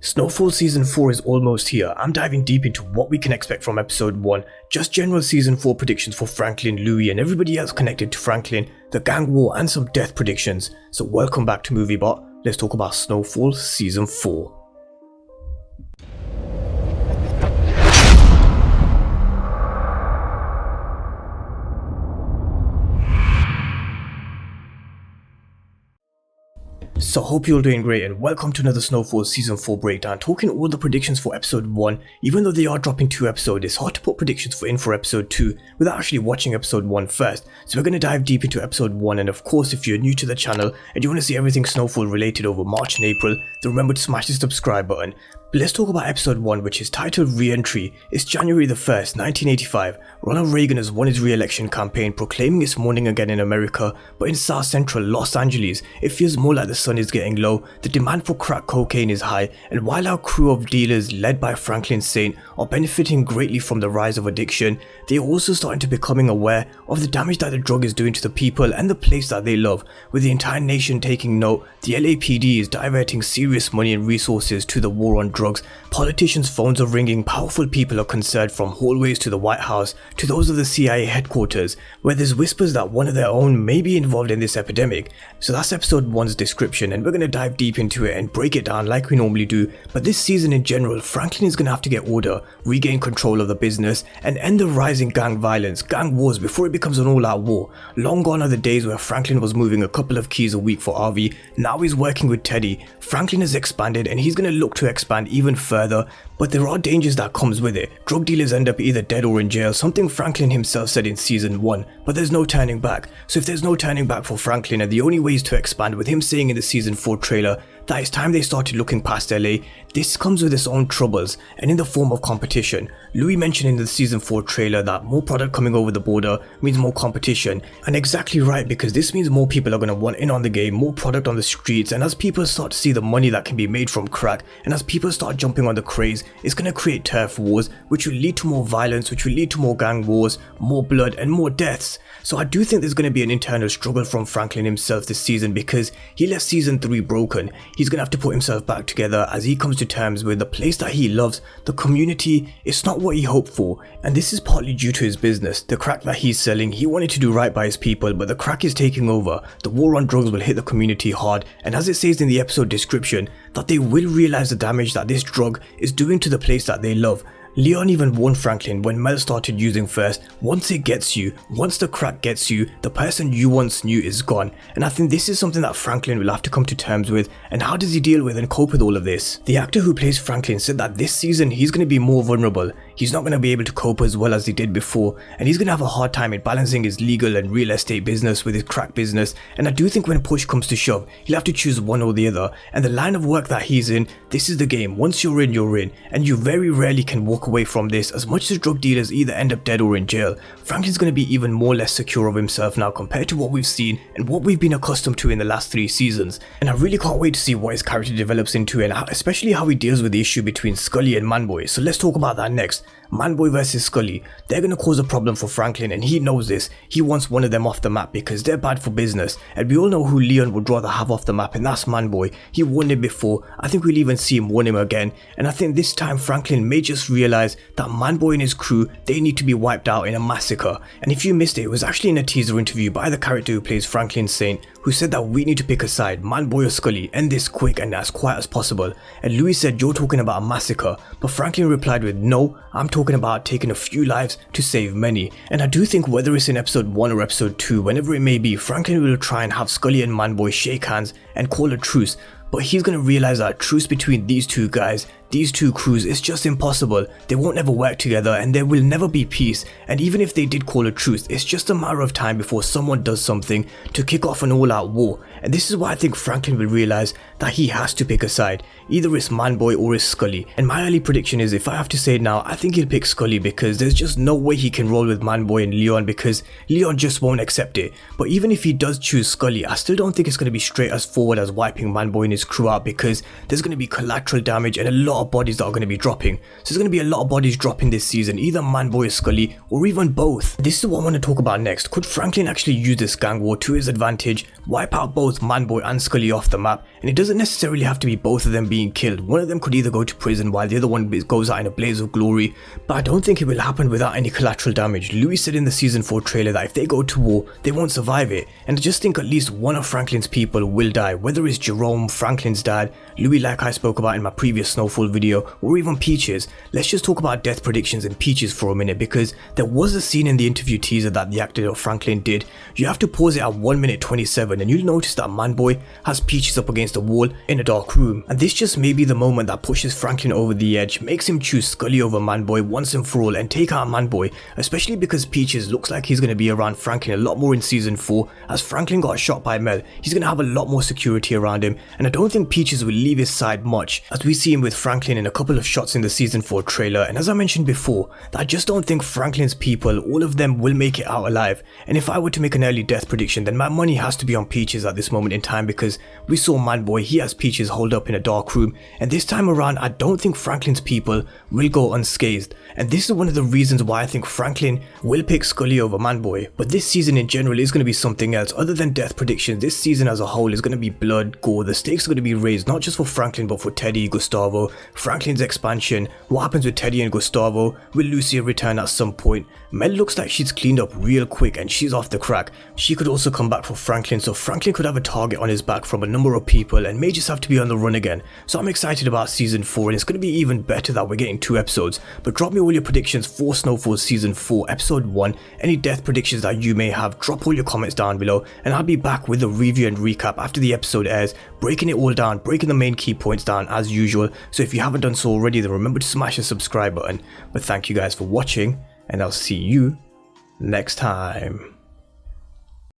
Snowfall Season 4 is almost here. I'm diving deep into what we can expect from Episode 1, just general Season 4 predictions for Franklin, Louis and everybody else connected to Franklin, the gang war and some death predictions. So welcome back to MovieBot. Let's talk about Snowfall Season 4. So hope you're all doing great and welcome to another Snowfall Season 4 breakdown, talking all the predictions for Episode 1. Even though they are dropping 2 episodes, it's hard to put predictions for Episode 2 without actually watching Episode 1 first. So we're going to dive deep into Episode 1, and of course if you're new to the channel and you want to see everything Snowfall related over March and April, then remember to smash the subscribe button. But let's talk about Episode 1, which is titled Re-Entry. It's January the 1st, 1985. Ronald Reagan has won his re-election campaign, proclaiming it's morning again in America, but in South Central Los Angeles, it feels more like the sun is getting low, the demand for crack cocaine is high, and while our crew of dealers led by Franklin Saint are benefiting greatly from the rise of addiction, they are also starting to becoming aware of the damage that the drug is doing to the people and the place that they love. With the entire nation taking note, the LAPD is diverting serious money and resources to the war on drugs. Politicians' phones are ringing, powerful people are concerned, from hallways to the White House to those of the CIA headquarters, where there's whispers that one of their own may be involved in this epidemic. So that's Episode 1's description, and we're going to dive deep into it and break it down like we normally do. But this season in general, Franklin is going to have to get order, regain control of the business, and end the rising gang violence, gang wars, before it becomes an all-out war. Long gone are the days where Franklin was moving a couple of keys a week for Harvey. Now he's working with Teddy. Franklin has expanded and he's going to look to expand even further, but there are dangers that comes with it. Drug dealers end up either dead or in jail, something Franklin himself said in Season 1, but there's no turning back. So if there's no turning back for Franklin and the only way is to expand, with him saying in the Season 4 trailer that it's time they started looking past LA, this comes with its own troubles and in the form of competition. Louis mentioned in the Season 4 trailer that more product coming over the border means more competition, and exactly right, because this means more people are going to want in on the game, more product on the streets, and as people start to see the money that can be made from crack, and as people start jumping on the craze, it's going to create turf wars, which will lead to more violence, which will lead to more gang wars, more blood and more deaths. So I do think there's going to be an internal struggle from Franklin himself this season, because he left Season 3 broken. He's going to have to put himself back together as he comes to terms with the place that he loves, the community. It's not what he hoped for, and this is partly due to his business, the crack that he's selling. He wanted to do right by his people, but the crack is taking over. The war on drugs will hit the community hard, and as it says in the episode description, that they will realize the damage that this drug is doing to the place that they love. Leon even warned Franklin when Mel started using first, once it gets you, once the crack gets you, the person you once knew is gone. And I think this is something that Franklin will have to come to terms with, and how does he deal with and cope with all of this? The actor who plays Franklin said that this season he's going to be more vulnerable. He's not going to be able to cope as well as he did before, and he's going to have a hard time in balancing his legal and real estate business with his crack business. And I do think when push comes to shove, he'll have to choose one or the other, and the line of work that he's in, this is the game. Once you're in, and you very rarely can walk away from this. As much as drug dealers either end up dead or in jail, Franklin's going to be even more less secure of himself now compared to what we've seen and what we've been accustomed to in the last 3 seasons. And I really can't wait to see what his character develops into, and especially how he deals with the issue between Skully and Manboy. So let's talk about that next. Manboy versus Skully. They're going to cause a problem for Franklin, and he knows this. He wants one of them off the map because they're bad for business, and we all know who Leon would rather have off the map, and that's Manboy. He won him before. I think we'll even see him win him again, and I think this time Franklin may just realize that Manboy and his crew, they need to be wiped out in a massacre. And if you missed it, it was actually in a teaser interview by the character who plays Franklin Saint, who said that we need to pick a side, Manboy or Skully, end this quick and as quiet as possible. And Louis said, you're talking about a massacre, but Franklin replied with, no, I'm talking about taking a few lives to save many. And I do think whether it's in Episode 1 or Episode 2, whenever it may be, Franklin will try and have Skully and Manboy shake hands and call a truce. But he's going to realize that a truce between these two guys, these two crews, is just impossible. They won't ever work together and there will never be peace. And even if they did call a truce, it's just a matter of time before someone does something to kick off an all-out war. And this is why I think Franklin will realize that he has to pick a side. Either it's Manboy or it's Skully. And my early prediction is, if I have to say it now, I think he'll pick Skully, because there's just no way he can roll with Manboy and Leon, because Leon just won't accept it. But even if he does choose Skully, I still don't think it's going to be straight as forward as wiping Manboy and his crew out, because there's going to be collateral damage and a lot lot of bodies that are going to be dropping. So there's going to be a lot of bodies dropping this season, either Manboy or Skully, or even both. This is what I want to talk about next. Could Franklin actually use this gang war to his advantage, wipe out both Manboy and Skully off the map? And it doesn't necessarily have to be both of them being killed. One of them could either go to prison while the other one goes out in a blaze of glory, but I don't think it will happen without any collateral damage. Louis said in the season 4 trailer that if they go to war, they won't survive it, and I just think at least one of Franklin's people will die, whether it's Jerome, Franklin's dad, Louis like I spoke about in my previous Snowfall video, or even Peaches. Let's just talk about death predictions and Peaches for a minute, because there was a scene in the interview teaser that the actor of Franklin did. You have to pause it at 1 minute 27 and you'll notice that Manboy has Peaches up against a wall in a dark room, and this just may be the moment that pushes Franklin over the edge, makes him choose Skully over Manboy once and for all and take out Manboy, especially because Peaches looks like he's going to be around Franklin a lot more in season 4. As Franklin got shot by Mel, he's going to have a lot more security around him, and I don't think Peaches will leave his side much, as we see him with Franklin in a couple of shots in the season 4 trailer. And as I mentioned before, I just don't think Franklin's people, all of them, will make it out alive. And if I were to make an early death prediction, then my money has to be on Peaches at this moment in time, because we saw Manboy, he has Peaches holed up in a dark room, and this time around I don't think Franklin's people will go unscathed. And this is one of the reasons why I think Franklin will pick Skully over Manboy. But this season in general is going to be something else. Other than death predictions, this season as a whole is going to be blood, gore. The stakes are going to be raised not just for Franklin but for Teddy, Gustavo, Franklin's expansion, what happens with Teddy and Gustavo, will Lucia return at some point? Mel looks like she's cleaned up real quick and she's off the crack. She could also come back for Franklin, so Franklin could have a target on his back from a number of people and may just have to be on the run again. So I'm excited about season 4, and it's going to be even better that we're getting 2 episodes. But drop me all your predictions for Snowfall season 4 episode 1, any death predictions that you may have, drop all your comments down below, and I'll be back with a review and recap after the episode airs, breaking it all down, breaking the main key points down as usual. So if you haven't done so already, then remember to smash the subscribe button. But thank you guys for watching, and I'll see you next time.